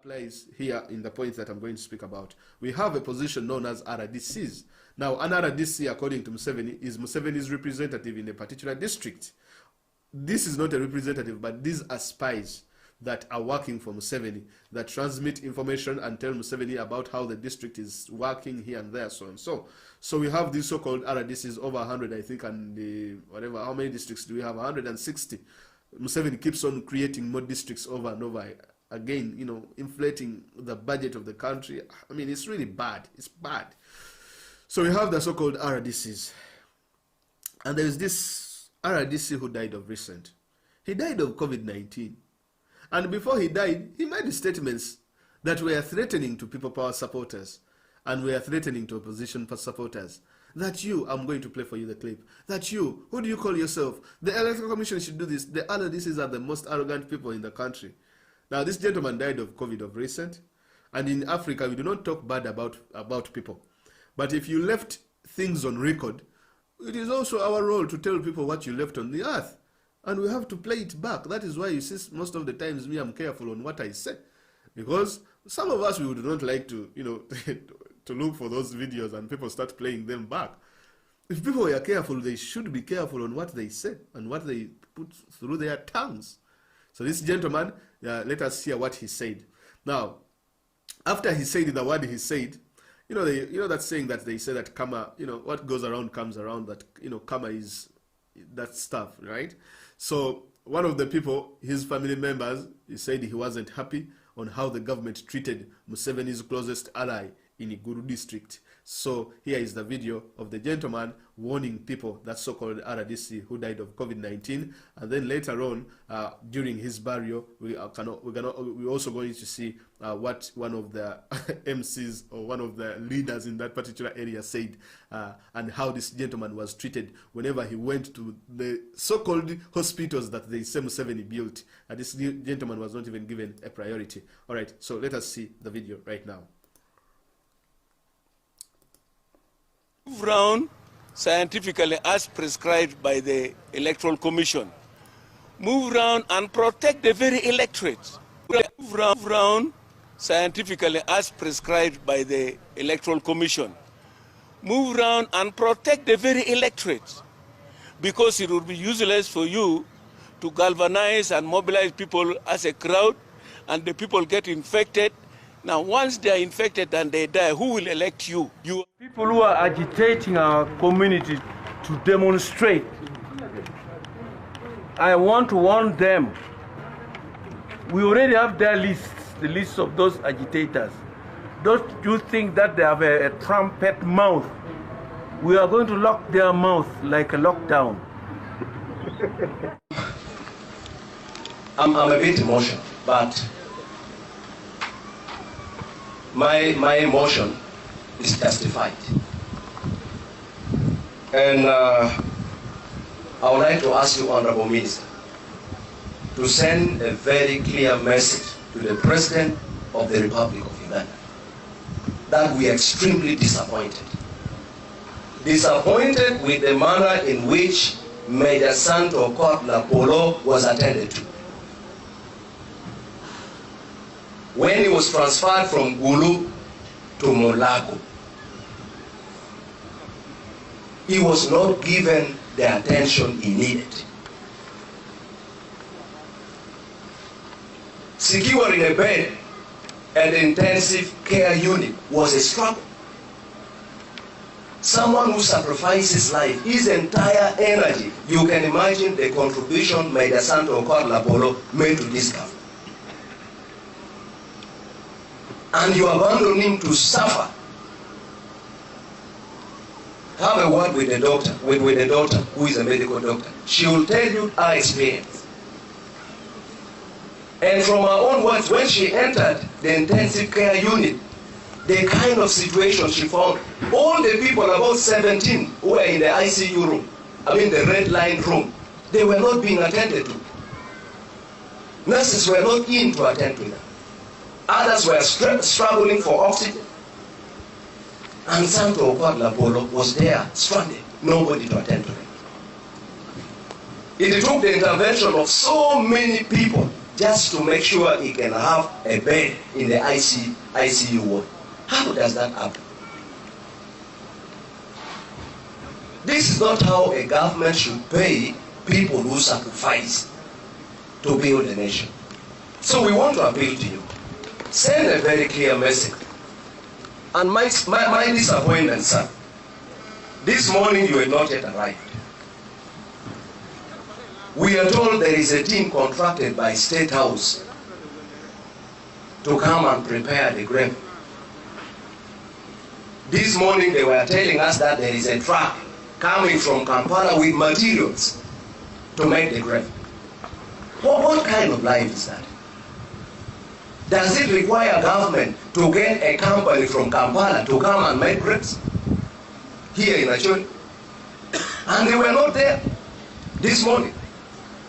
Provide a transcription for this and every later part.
applies here in the points that I'm going to speak about. We have a position known as RDCs. Now, an RDC, according to Museveni, is Museveni's representative in a particular district. This is not a representative, but these are spies that are working for Museveni, that transmit information and tell Museveni about how the district is working here and there, so and so. So we have these so-called RDCs, over 100, I think, and whatever, how many districts do we have? 160. Museveni keeps on creating more districts over and over again, you know, inflating the budget of the country. I mean, it's really bad. It's bad. So we have the so-called RDCs. And there is this RDC who died of recent. He died of COVID-19. And before he died, he made statements that were threatening to people power supporters and were threatening to opposition supporters. That you, I'm going to play for you the clip. That you, who do you call yourself? The Electoral Commission should do this. The RDCs are the most arrogant people in the country. Now, this gentleman died of COVID of recent. And in Africa, we do not talk bad about people. But if you left things on record, it is also our role to tell people what you left on the earth. And we have to play it back. That is why you see most of the times me, I'm careful on what I say. Because some of us, we would not like to, you know, to look for those videos and people start playing them back. If people were careful, they should be careful on what they say and what they put through their tongues. So this gentleman, let us hear what he said. Now, after he said the word he said, you know that saying that they say that karma, you know, what goes around comes around, that, you know, karma is that stuff, right? So one of the people, his family members, he said he wasn't happy on how the government treated Museveni's closest ally in Iguru district. So here is the video of the gentleman warning people, that so-called RDC, who died of COVID-19. And then later on, during his burial, we're also going to see what one of the MCs or one of the leaders in that particular area said, and how this gentleman was treated whenever he went to the so-called hospitals that they say Museveni built. This gentleman was not even given a priority. All right, so let us see the video right now. Move round scientifically as prescribed by the Electoral Commission. Move round and protect the very electorate. Move round scientifically as prescribed by the Electoral Commission. Move round and protect the very electorate, because it would be useless for you to galvanize and mobilize people as a crowd, and the people get infected. Now, once they are infected and they die, who will elect you? People who are agitating our community to demonstrate, I want to warn them. We already have their lists, the list of those agitators. Don't you think that they have a trumpet mouth? We are going to lock their mouth like a lockdown. I'm a bit emotional, but my emotion is justified. And I would like to ask you, Honorable Minister, to send a very clear message to the President of the Republic of Uganda that we are extremely disappointed. Disappointed with the manner in which Major Santo Kotla Polo was attended to. When he was transferred from Gulu to Molago, he was not given the attention he needed. Securing a bed at the intensive care unit was a struggle. Someone who sacrifices life, his entire energy, you can imagine the contribution Major Santo Kotla Polo made to this government. And you abandon him to suffer. Have a word with the doctor, with the daughter who is a medical doctor. She will tell you her experience. And from her own words, when she entered the intensive care unit, the kind of situation she found, all the people, about 17 who were in the ICU room, I mean the red line room, they were not being attended to. Nurses were not in to attend to them. Others were struggling for oxygen. And Santo Kotla Polo was there, stranded, nobody to attend to him. It took the intervention of so many people just to make sure he can have a bed in the ICU ward. How does that happen? This is not how a government should pay people who sacrifice to build a nation. So we want to appeal to you. Send a very clear message. And my disappointment, sir, this morning you had not yet arrived. We are told there is a team contracted by State House to come and prepare the grave. This morning they were telling us that there is a truck coming from Kampala with materials to make the grave. What kind of life is that? Does it require government to get a company from Kampala to come and make graves here in Acholi? And they were not there this morning.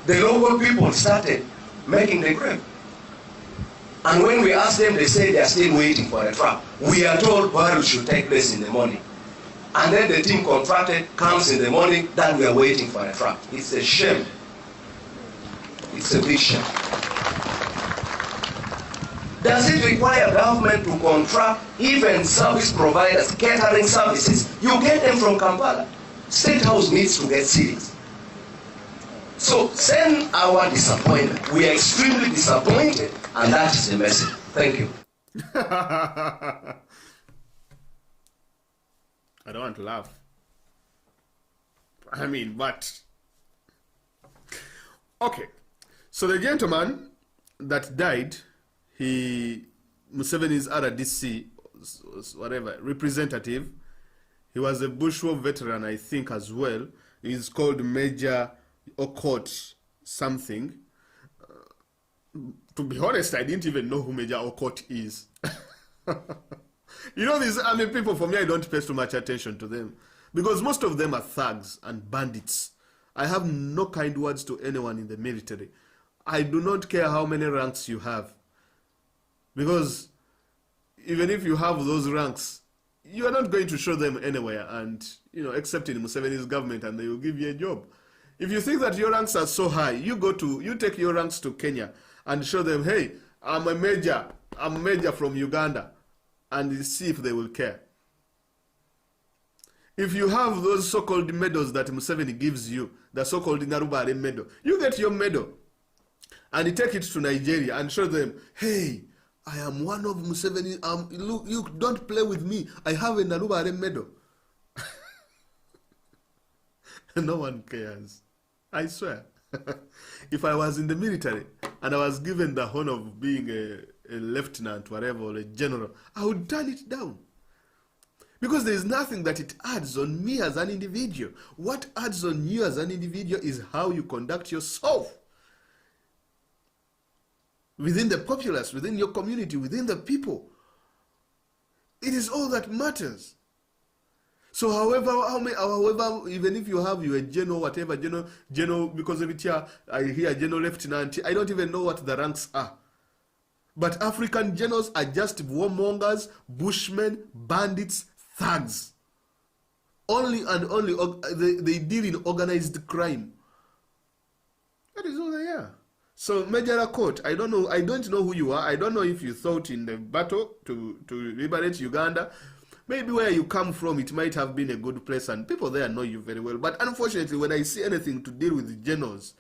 The local people started making the grave. And when we asked them, they said they are still waiting for a truck. We are told burial should take place in the morning. And then the team contracted comes in the morning, then we are waiting for a truck. It's a shame. It's a big shame. Does it require government to contract even service providers, catering services? You get them from Kampala. State House needs to get serious. So send our disappointment. We are extremely disappointed, and that is the message. Thank you. I don't want to laugh. I mean, but... Okay. So the gentleman that died, Museveni's RDC, whatever, representative, he was a Bushwar veteran, I think, as well. He's called Major Okot something. To be honest, I didn't even know who Major Okot is. You know, these army people, for me, I don't pay too much attention to them. Because most of them are thugs and bandits. I have no kind words to anyone in the military. I do not care how many ranks you have. Because even if you have those ranks, you are not going to show them anywhere. And, you know, except in Museveni's government, and they will give you a job. If you think that your ranks are so high, you take your ranks to Kenya and show them, hey, I'm a major from Uganda, and see if they will care. If you have those so-called medals that Museveni gives you, the so-called Narubare medal, you get your medal and you take it to Nigeria and show them, hey, I am one of Museveni, look, you don't play with me, I have a Narubare medal. No one cares. I swear. If I was in the military and I was given the honor of being a lieutenant, whatever, or a general, I would turn it down. Because there is nothing that it adds on me as an individual. What adds on you as an individual is how you conduct yourself. Within the populace, within your community, within the people. It is all that matters. So however, even if you have your general, whatever, general, because every year I hear general lieutenant, I don't even know what the ranks are. But African generals are just warmongers, bushmen, bandits, thugs. Only and only they deal in organized crime. That is all they are. So Major Okot, I don't know who you are. I don't know if you fought in the battle to liberate Uganda. Maybe where you come from, it might have been a good place and people there know you very well. But unfortunately, when I see anything to deal with generals,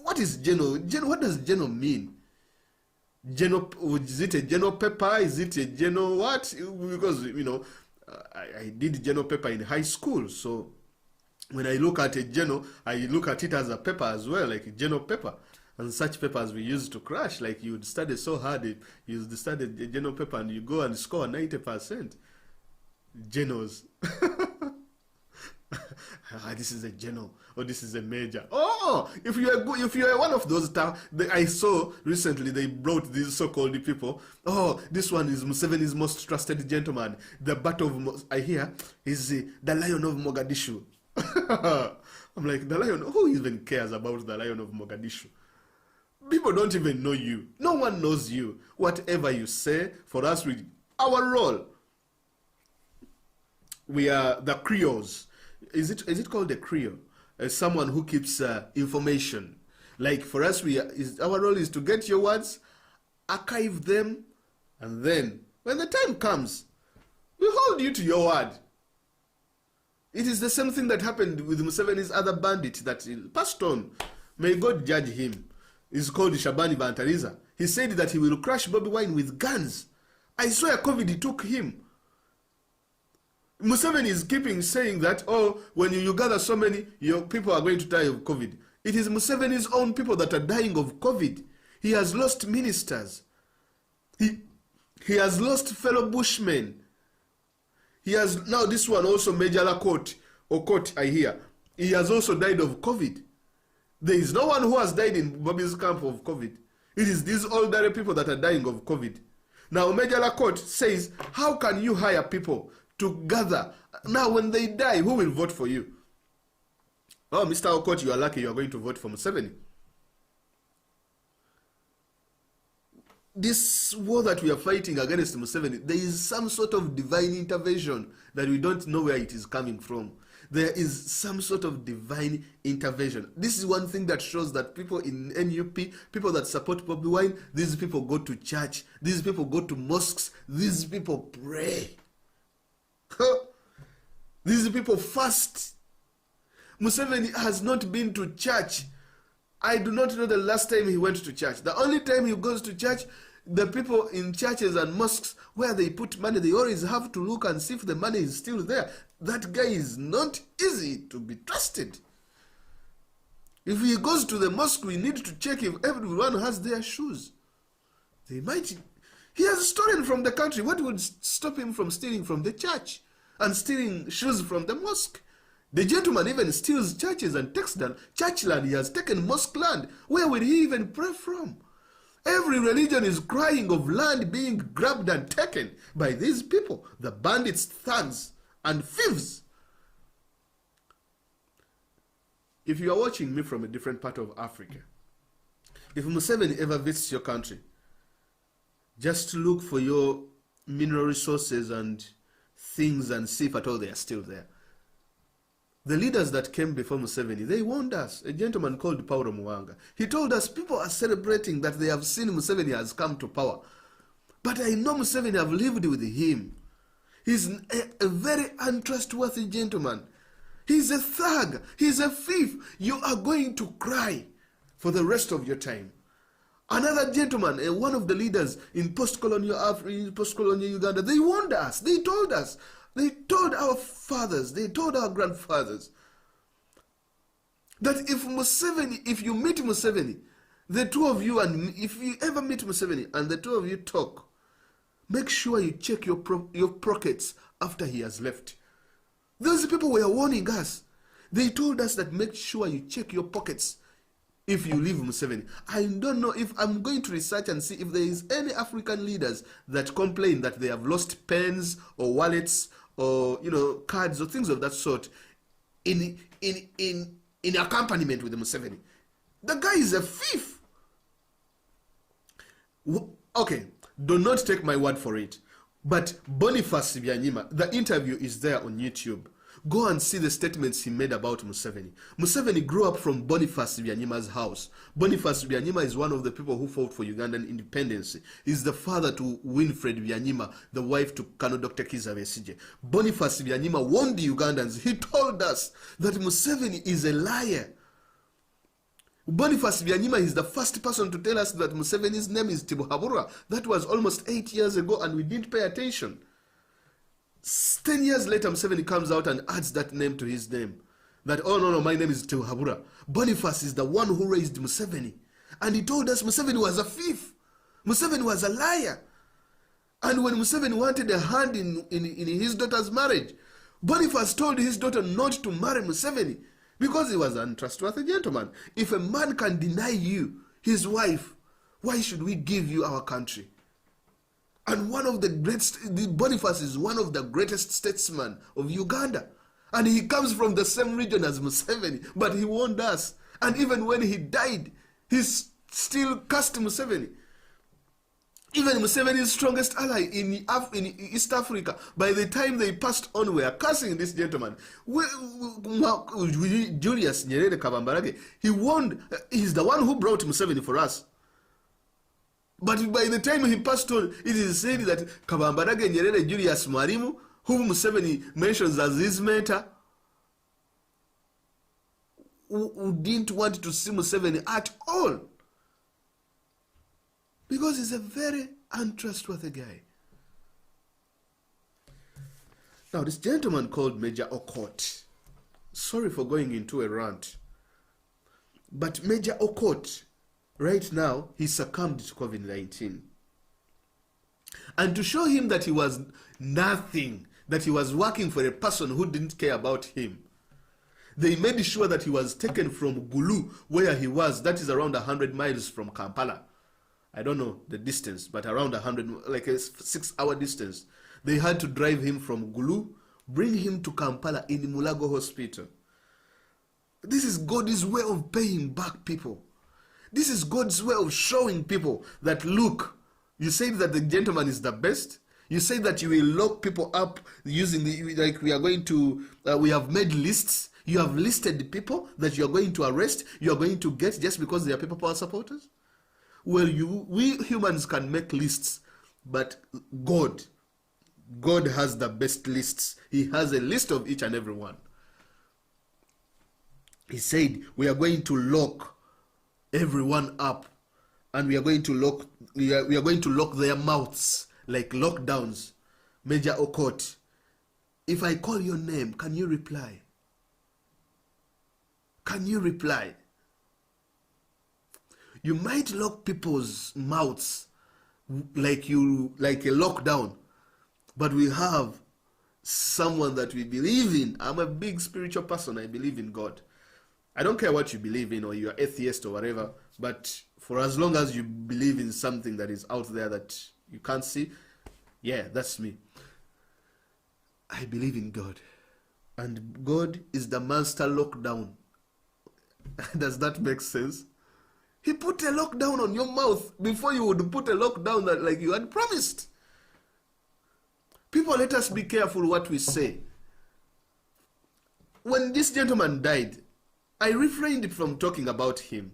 what is general? What does general mean? General, is it a general paper? Is it a general what? Because, you know, I did general paper in high school. So when I look at a general, I look at it as a paper as well, like a general paper. And such papers we used to crash, like you would study so hard, you would study a general paper and you go and score 90%. Generals. This is a general, or this is a major. Oh, if you are one of those, I saw recently they brought these so-called people. Oh, this one is Museveni's most trusted gentleman. The bat of, I hear, is the Lion of Mogadishu. I'm like, the Lion, who even cares about the Lion of Mogadishu? People don't even know you. No one knows you. Whatever you say, for us, our role. We are the Creoles. Is it called a Creole? Someone who keeps information. Like for us, our role is to get your words, archive them, and then when the time comes, we hold you to your word. It is the same thing that happened with Museveni's other bandit that he passed on. May God judge him. He's called Shabani Bantariza. He said that he will crush Bobi Wine with guns. I swear COVID took him. Museveni is keeping saying that, oh, when you gather so many, your people are going to die of COVID. It is Museveni's own people that are dying of COVID. He has lost ministers. He has lost fellow bushmen. He has, now this one also, Major Okot, I hear, he has also died of COVID. There is no one who has died in Bobby's camp of COVID. It is these older people that are dying of COVID. Now, Major Okot says, how can you hire people to gather? Now, when they die, who will vote for you? Oh, Mr. Okot, you are lucky you are going to vote for Museveni. This war that we are fighting against Museveni, there is some sort of divine intervention that we don't know where it is coming from. There is some sort of divine intervention. This is one thing that shows that people in NUP, people that support Bobi Wine, these people go to church, these people go to mosques, these people pray. These people fast. Museveni has not been to church. I do not know the last time he went to church. The only time he goes to church, the people in churches and mosques where they put money, they always have to look and see if the money is still there. That guy is not easy to be trusted. If he goes to the mosque, we need to check if everyone has their shoes. They might. He has stolen from the country. What would stop him from stealing from the church and stealing shoes from the mosque? The gentleman even steals churches and takes down church land. He has taken mosque land. Where will he even pray from? Every religion is crying of land being grabbed and taken by these people, the bandits, thugs, and thieves. If you are watching me from a different part of Africa, if Museveni ever visits your country, just look for your mineral resources and things and see if at all they are still there. The leaders that came before Museveni, they warned us. A gentleman called Paulo Muwanga. He told us people are celebrating that they have seen Museveni has come to power. But I know Museveni have lived with him. He's a very untrustworthy gentleman. He's a thug. He's a thief. You are going to cry for the rest of your time. Another gentleman, one of the leaders in post-colonial Africa, post-colonial Uganda, they warned us. They told us. They told our fathers, they told our grandfathers that if you meet Museveni, the two of you, and if you ever meet Museveni and the two of you talk, make sure you check your pockets after he has left. Those people were warning us. They told us that make sure you check your pockets if you leave Museveni. I don't know if I'm going to research and see if there is any African leaders that complain that they have lost pens or wallets or cards or things of that sort in accompaniment with the Museveni. The guy is a thief. Okay, do not take my word for it. But Boniface Byanyima, the interview is there on YouTube. Go and see the statements he made about Museveni. Museveni grew up from Boniface Byanyima's house. Boniface Byanyima is one of the people who fought for Ugandan independence. He's the father to Winfred Byanyima, the wife to Colonel Dr. Kizza Besigye. Boniface Byanyima warned the Ugandans. He told us that Museveni is a liar. Boniface Byanyima is the first person to tell us that Museveni's name is Tibuhaburwa. That was almost 8 years ago and we didn't pay attention. 10 years later, Museveni comes out and adds that name to his name. That, oh no, my name is Tibuhaburwa. Boniface is the one who raised Museveni. And he told us Museveni was a thief. Museveni was a liar. And when Museveni wanted a hand in his daughter's marriage, Boniface told his daughter not to marry Museveni because he was an untrustworthy gentleman. If a man can deny you his wife, why should we give you our country? And one of the greatest, Boniface is one of the greatest statesmen of Uganda. And he comes from the same region as Museveni, but he warned us. And even when he died, he still cursed Museveni. Even Museveni's strongest ally in East Africa, by the time they passed on, were cursing this gentleman. Julius Nyerere Kabambarage, he warned, he's the one who brought Museveni for us. But by the time he passed on, it is said that Kabambarage Nyerere Julius Mwalimu, whom Museveni mentions as his mentor, who didn't want to see Museveni at all. Because he's a very untrustworthy guy. Now, this gentleman called Major Okot, sorry for going into a rant, but Major Okot, right now, he succumbed to COVID-19. And to show him that he was nothing, that he was working for a person who didn't care about him, they made sure that he was taken from Gulu, where he was, that is around 100 miles from Kampala. I don't know the distance, but around 100, like a 6-hour distance. They had to drive him from Gulu, bring him to Kampala in Mulago Hospital. This is God's way of paying back people. This is God's way of showing people that, look, you said that the gentleman is the best. You say that you will lock people up using the, like we are going to, we have made lists. You have listed the people that you are going to arrest, you are going to get just because they are people power supporters. Well, we humans can make lists, but God has the best lists. He has a list of each and every one. He said, we are going to lock everyone up, and we are going to lock their mouths like lockdowns. Major Okot, if I call your name, can you reply? Can you reply? You might lock people's mouths like a lockdown, but we have someone that we believe in. I'm a big spiritual person. I believe in God. I don't care what you believe in, or you're atheist or whatever, but for as long as you believe in something that is out there that you can't see, yeah, that's me. I believe in God. And God is the master lockdown. Does that make sense? He put a lockdown on your mouth before you would put a lockdown that like you had promised. People, let us be careful what we say. When this gentleman died, I refrained from talking about him.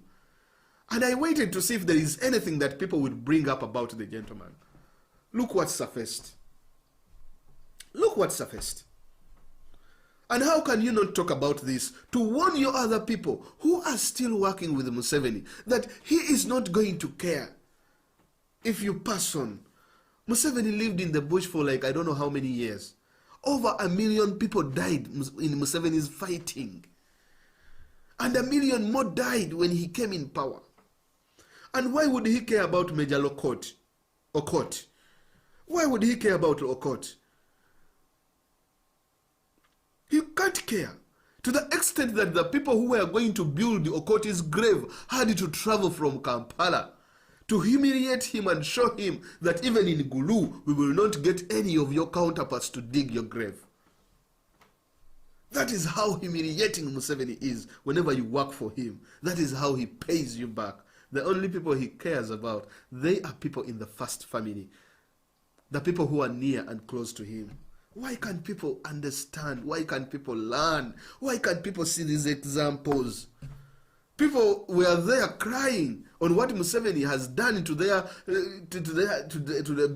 And I waited to see if there is anything that people would bring up about the gentleman. Look what surfaced. Look what surfaced. And how can you not talk about this to warn your other people who are still working with Museveni that he is not going to care if you pass on? Museveni lived in the bush for like I don't know how many years. Over 1 million people died in Museveni's fighting. And 1 million more died when he came in power. And why would he care about Major Okot? Why would he care about Okot? He can't care. To the extent that the people who were going to build Okot's grave had to travel from Kampala to humiliate him and show him that even in Gulu, we will not get any of your counterparts to dig your grave. That is how humiliating Museveni is whenever you work for him. That is how he pays you back. The only people he cares about, they are people in the first family. The people who are near and close to him. Why can't people understand? Why can't people learn? Why can't people see these examples? People were there crying on what Museveni has done to the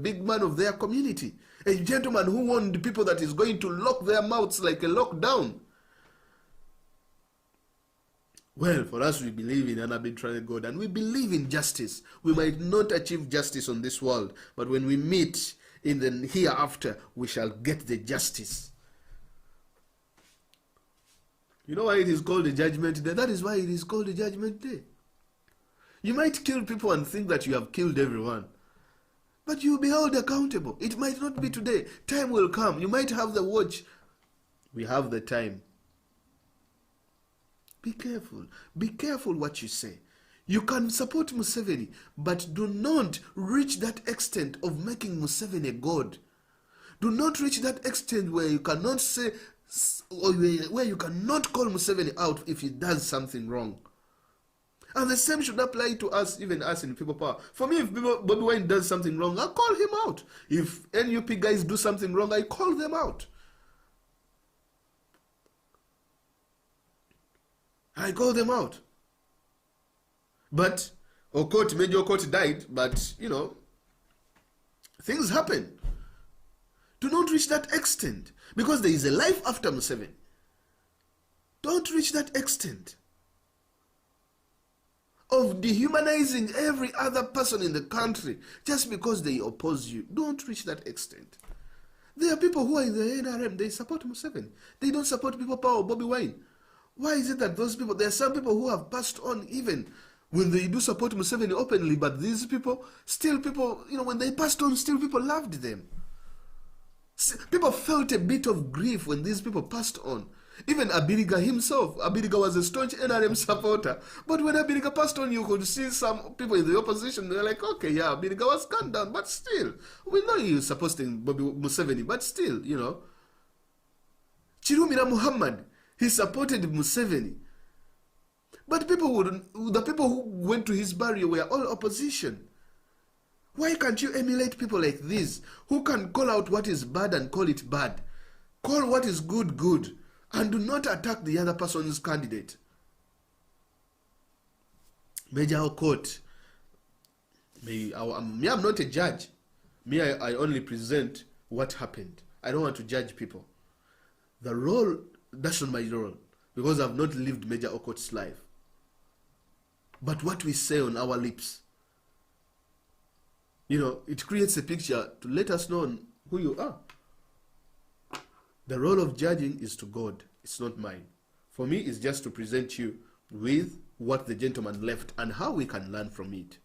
big man of their community. A gentleman who warned people that is going to lock their mouths like a lockdown. Well, for us, we believe in an arbitrary God and we believe in justice. We might not achieve justice on this world, but when we meet in the hereafter, we shall get the justice. You know why it is called a judgment day? That is why it is called a judgment day. You might kill people and think that you have killed everyone, but you will be held accountable. It might not be today. Time will come. You might have the watch. We have the time. Be careful. Be careful what you say. You can support Museveni, but do not reach that extent of making Museveni a god. Do not reach that extent where you cannot say, or where you cannot call Museveni out if he does something wrong. And the same should apply to us, even us in people power. For me, if Bobby Wine does something wrong, I call him out. If NUP guys do something wrong, I call them out. I call them out. But Okot, Major Okot died, but, you know, things happen. Do not reach that extent, because there is a life after Museveni. Don't reach that extent of dehumanizing every other person in the country just because they oppose you. Don't reach that extent. There are people who are in the NRM, they support Museveni. They don't support people power or Bobby Wine. Why is it that those people, there are some people who have passed on even when they do support Museveni openly, but these people, still people, you know, when they passed on, still people loved them. People felt a bit of grief when these people passed on. Even Abiriga himself, Abiriga was a staunch NRM supporter. But when Abiriga passed on, you could see some people in the opposition, they're like, okay, yeah, Abiriga was gunned down, but still, we know you're supporting Bobby Museveni, but still, you know. Chirumira Muhammad, he supported Museveni. But the people who went to his burial were all opposition. Why can't you emulate people like this, who can call out what is bad and call it bad? Call what is good, good. And do not attack the other person's candidate. Major Okot, I'm not a judge. I only present what happened. I don't want to judge people. The role, that's not my role, because I've not lived Major Okot's life. But what we say on our lips, you know, it creates a picture to let us know who you are. The role of judging is to God. It's not mine. For me, it's just to present you with what the gentleman left and how we can learn from it.